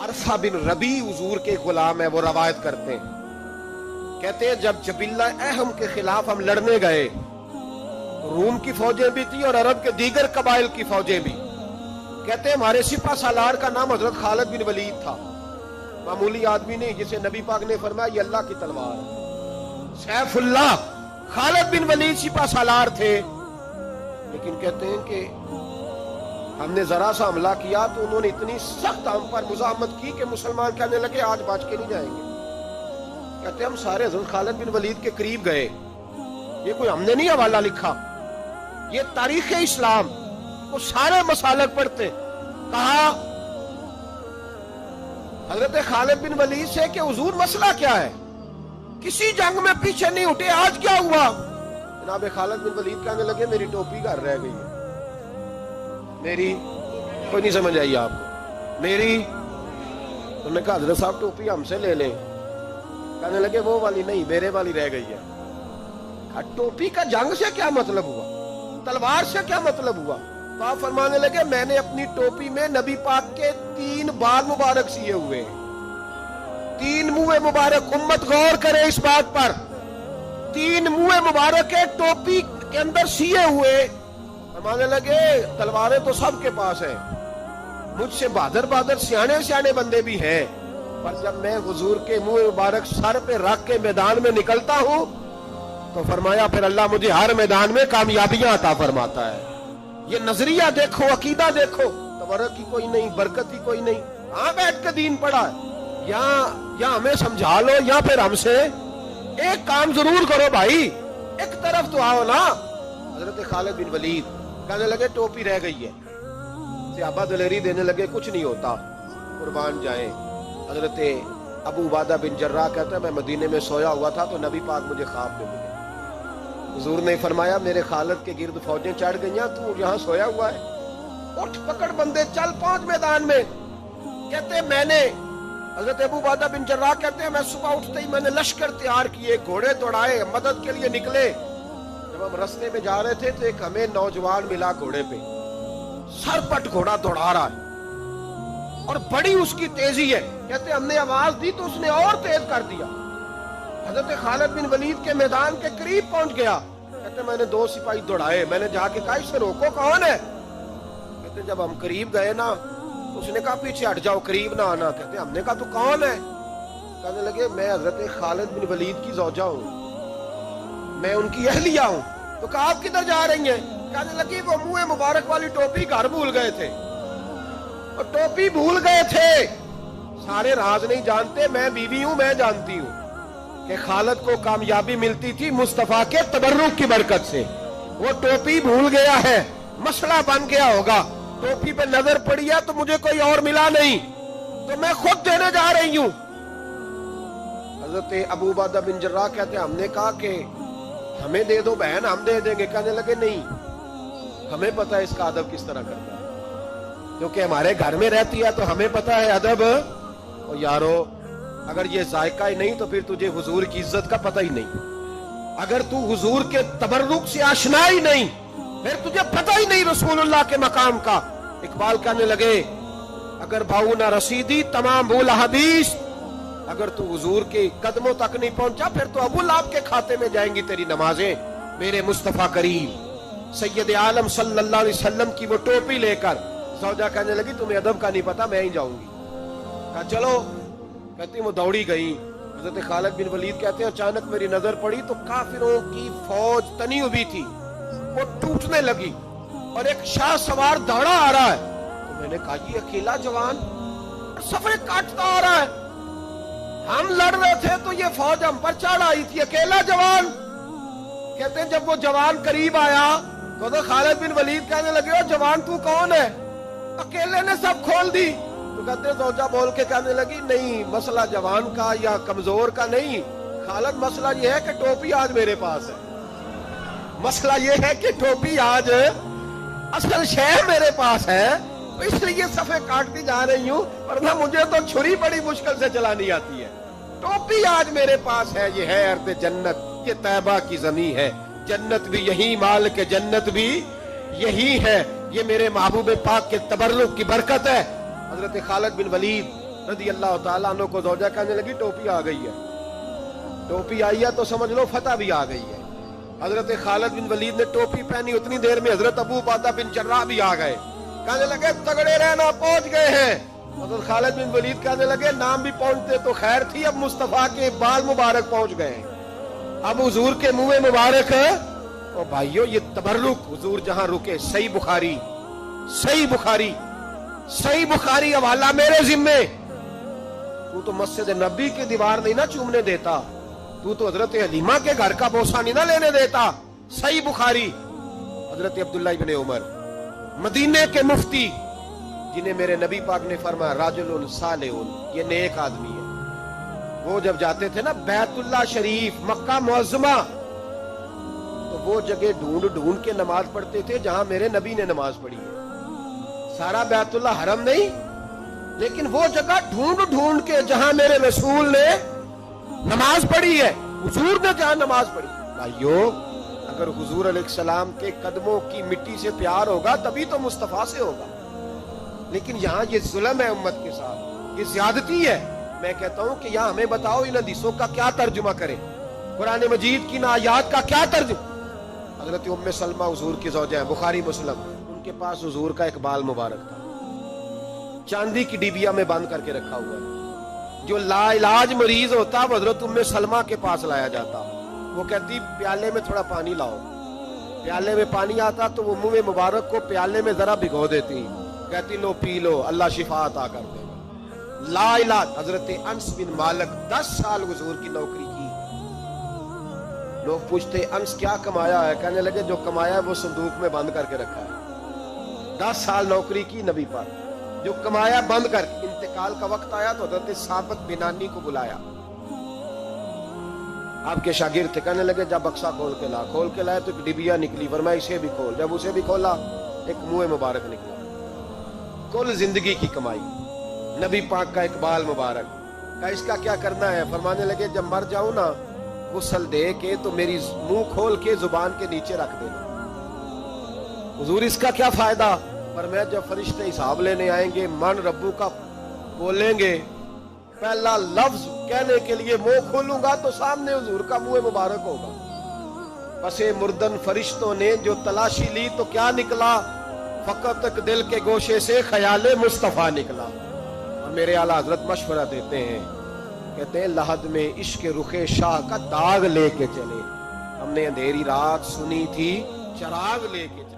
अरफा बिन रबी हुजूर के गुलाम है, वो रवायत करते हैं, कहते हैं जब जबिल्ला अहम के खिलाफ हम लड़ने गए, रूम की फौजें भी थी और अरब के दीगर कबाइल की फौजें भी, कहते हैं हमारे सिपा सालार का नाम हजरत खालिद बिन वलीद था। मामूली आदमी नहीं, जिसे नबी पाक ने फरमाया ये अल्लाह की तलवार है, सैफुल्लाह खालिद बिन वलीद सिपा सालार थे। लेकिन कहते हैं कि हमने जरा सा हमला किया तो उन्होंने इतनी सख्त हम पर मुजाहमत की कि मुसलमान कहने लगे आज बच के नहीं जाएंगे। कहते हम सारे हजरत खालिद बिन वलीद के करीब गए, ये कोई हमने नहीं हवाला लिखा, ये तारीख इस्लाम को सारे मसालक पढ़ते। कहा हजरत खालिद बिन वलीद से कि हुजूर मसला क्या है, किसी जंग में पीछे नहीं उठे, आज क्या हुआ? जनाब खालिद बिन वलीद कहने लगे मेरी टोपी घर रह गई है। मेरी कोई नहीं समझ आई आपको? मेरी, उन्होंने कहा हजरत साहब टोपी हमसे ले लें। कहने लगे वो वाली नहीं, मेरे वाली रह गई है। टोपी का जंग से क्या मतलब हुआ, तलवार से क्या मतलब हुआ? तो आप फरमाने लगे मैंने अपनी टोपी में नबी पाक के 3 बाल मुबारक सिए हुए, 3 मुंह मुबारक। उम्मत गौर करे इस बात पर, 3 मुंह मुबारक के टोपी के अंदर सिए हुए। फरमाने लगे तलवारें तो सबके पास है, मुझसे बहादुर बहादुर सियाने सियाने बंदे भी हैं, पर जब मैं हुजूर के मुंह मुबारक सर पे रख के मैदान में निकलता हूं तो फरमाया फिर अल्लाह मुझे हर मैदान में कामयाबियां अता फरमाता है। ये नजरिया देखो, अकीदा देखो, तबरक की कोई नहीं, बरकत की कोई नहीं। हाँ बैठ के दीन पढ़ा है, या हमें समझा लो या फिर हमसे एक काम जरूर करो भाई, एक तरफ तो आओ ना। हजरत खालिद बिन वलीद कहने लगे टोपी रह गई है। सहाबा दलेरी देने लगे कुछ नहीं होता, कुर्बान जाएं। हजरत अबू उबादा बिन जर्राह कहता है मैं मदीने में सोया हुआ था तो नबी पाक मुझे ख्वाब में मिले। हुजूर ने फरमाया मेरे खालिद के गिर्द फौजें चढ़ गई, तू यहाँ सोया हुआ है, उठ पकड़ बंदे चल पहुंच मैदान में। कहते मैंने, हजरत अबू उबादा बिन जर्राह कहते हैं मैं सुबह उठते ही मैंने लश्कर तैयार किए, घोड़े दौड़ाए, मदद के लिए निकले। जब हम रास्ते में जा रहे थे तो एक हमें नौजवान मिला घोड़े पे, सरपट घोड़ा दौड़ा रहा है और बड़ी उसकी तेजी है। कहते हमने आवाज दी तो उसने और तेज कर दिया। हजरत खालिद बिन वलीद के मैदान के करीब पहुंच गया। कहते मैंने 2 सिपाही दौड़ाए, मैंने जाके कहा इसे रोको, कौन है? कहते जब हम करीब गए ना उसने कहा पीछे हट जाओ, करीब ना आना। कहते हमने कहा तू कौन है? कहने लगे मैं हजरत खालिद बिन वलीद की ज़ौजा हूँ, मैं उनकी अहलिया हूँ। तो कहा आप किधर जा रही हैं? कहने लगी वो मुंह मुबारक वाली टोपी घर भूल गए थे, और टोपी भूल गए थे। सारे राज नहीं जानते, मैं बीवी हूं, मैं जानती हूं कि खालिद को कामयाबी मिलती थी मुस्तफा के तबर्रुक की बरकत से। वो टोपी भूल गया है, मसला बन गया होगा, टोपी पे नजर पड़ी है तो मुझे कोई और मिला नहीं तो मैं खुद देने जा रही हूं। हजरत अबू उबादा बिन जर्राह कहते हमने कहा कि हमें दे दो बहन, हम दे देंगे। कहने लगे नहीं, हमें पता है इसका अदब किस तरह करना है, क्योंकि हमारे घर में रहती है तो हमें पता है अदब। और यारो अगर ये जायका ही नहीं तो फिर तुझे हुजूर की इज्जत का पता ही नहीं। अगर तू हुजूर के तबर्रुक से आशना ही नहीं फिर तुझे पता ही नहीं रसूलुल्लाह के मकाम का। इकबाल कहने लगे अगर भाऊ ना रसीदी तमाम भूल हदीस, अगर तू हुजूर के कदमों तक नहीं पहुंचा फिर तो अबुल आप के खाते में जाएंगी तेरी नमाजें। मेरे मुस्तफा करीम सैयद आलम सल्लल्लाहु अलैहि वसल्लम की वो टोपी लेकर सौजा कहने लगी तुम्हें अदब का नहीं पता, मैं ही जाऊंगी। कहा चलो। कहती वो दौड़ी गई। हजरत खालिद बिन वलीद कहते हैं अचानक मेरी नजर पड़ी तो काफिरों की फौज तनी हुई थी, वो टूटने लगी और एक शाह सवार दौड़ा आ रहा है। तो मैंने कहा ये अकेला जवान सफर काटता आ रहा है, हम लड़ रहे थे तो ये फौज हम पर चढ़ आई थी, अकेला जवान। कहते हैं जब वो जवान करीब आया तो खालिद बिन वलीद कहने लगे ओ जवान तू कौन है? अकेले ने सब खोल दी। तो कहते सौजा बोल के कहने लगी नहीं, मसला जवान का या कमजोर का नहीं खालिद, मसला ये है कि टोपी आज मेरे पास है। मसला ये है कि टोपी आज असल शय मेरे पास है, तो इसलिए सफे काटती जा रही हूँ, वरना मुझे तो छुरी बड़ी मुश्किल से चलानी आती है। टोपी आज मेरे पास है, ये है अर्द जन्नत, ये तैबा की जमीन है, जन्नत भी यही, माल के जन्नत भी यही है, ये मेरे महबूब पाक के तबर्रुक की बरकत है। हजरत खालिद बिन वलीद रदी अल्लाह ताला अन्हु को ज़ौजा कहने लगी टोपी आ गई है, टोपी आई है तो समझ लो फतह भी आ गई है। हजरत खालिद बिन वलीद ने टोपी पहनी, उतनी देर में हजरत अबू उबादा बिन जर्राह भी आ गए। कहने लगे तगड़े रहना, पहुंच गए हैं। हजरत खालिद बिन वलीद कहने लगे नाम भी पहुंचते तो खैर थी, अब मुस्तफा के बाल मुबारक पहुंच गए, अब हुजूर के मुंह मुबारक है। और भाइयों ये तबर्रुक हुजूर जहां रुके, सही बुखारी सही बुखारी हवाला मेरे जिम्मे। तू तो मस्जिद नबी की दीवार नहीं ना चूमने देता, तू तो हजरत हलीमा के घर का बोसा नहीं ना लेने देता। सही बुखारी। हजरत अब्दुल्ला इब्ने उमर मदीने के मुफ्ती, जिन्हें मेरे नबी पाक ने फरमाया राजुलुन सालिहुन, ये नेक आदमी है। वो जब जाते थे ना बैतुल्ला शरीफ, मक्का मुअज्जमा, तो वो जगह ढूंढ ढूंढ के नमाज पढ़ते थे जहां मेरे नबी ने नमाज पढ़ी है। सारा बैतुल्ला हरम नहीं, लेकिन वो जगह ढूंढ ढूंढ के जहां मेरे रसूल ने नमाज पढ़ी है, हुजूर ने जहां नमाज पढ़ी। भाइयों अगर हुजूर अलैहिस्सलाम के कदमों की मिट्टी से प्यार होगा तभी तो मुस्तफा से होगा। लेकिन यहाँ ये जुल्म है उम्मत के साथ, ये ज्यादती है। मैं कहता हूँ कि यहाँ हमें बताओ इन हदीसों का क्या तर्जुमा करें, कुरान मजीद की इन आयात का क्या तर्जुमा। हजरत उम्मे सलमा हुजूर की ज़ौजा है, बुखारी मुस्लिम, उनके पास हुजूर का एक बाल मुबारक था, चांदी की डिबिया में बंद करके रखा हुआ है। जो लाइलाज मरीज होता वो हजरत उम्मे सलमा के पास लाया जाता, वो कहती प्याले में थोड़ा पानी लाओ, प्याले में पानी आता तो वो मुंह मुबारक को प्याले में जरा भिगो देती, कहती लो पी लो, अल्लाह शिफा अता कर देगा। लाइलाज। हजरत अनस बिन मालिक 10 साल हुजूर की नौकरी की। लोग पूछते अंस क्या कमाया है, कहने लगे जो कमाया है वो संदूक में बंद करके रखा है। 10 साल नौकरी की नबी पर, जो कमाया बंद कर। इंतकाल का वक्त आया तो हजरत साबित बिनानी को बुलाया, आपके शागिर्द थे, कहने लगे जब बक्सा खोल के ला। खोल के लाए तो एक डिबिया निकली, वरमाया इसे भी खोल। जब उसे भी खोला एक मुंह मुबारक निकला। कुल जिंदगी की कमाई, नबी पाक का इकबाल मुबारक का, इसका क्या करना है। फरमाने लगे जब मर जाऊं ना गुस्ल दे के तो मेरी मुंह खोल के जुबान के नीचे रख देना। हुजूर इसका क्या फायदा। पर मैं जब फरिश्ते हिसाब लेने आएंगे, मन रब्बू का बोलेंगे, पहला लफ्ज कहने के लिए मुंह खोलूंगा तो सामने हुजूर का मुंह मुबारक होगा। बसे मुर्दन फरिश्तों ने जो तलाशी ली तो क्या निकला, फकत एक दिल के गोशे से ख्याले मुस्तफा निकला। और मेरे आला हजरत मशवरा देते हैं, कहते हैं लहद में इश्क रुखे शाह का दाग लेके चले, हमने अंधेरी रात सुनी थी चराग लेके चले।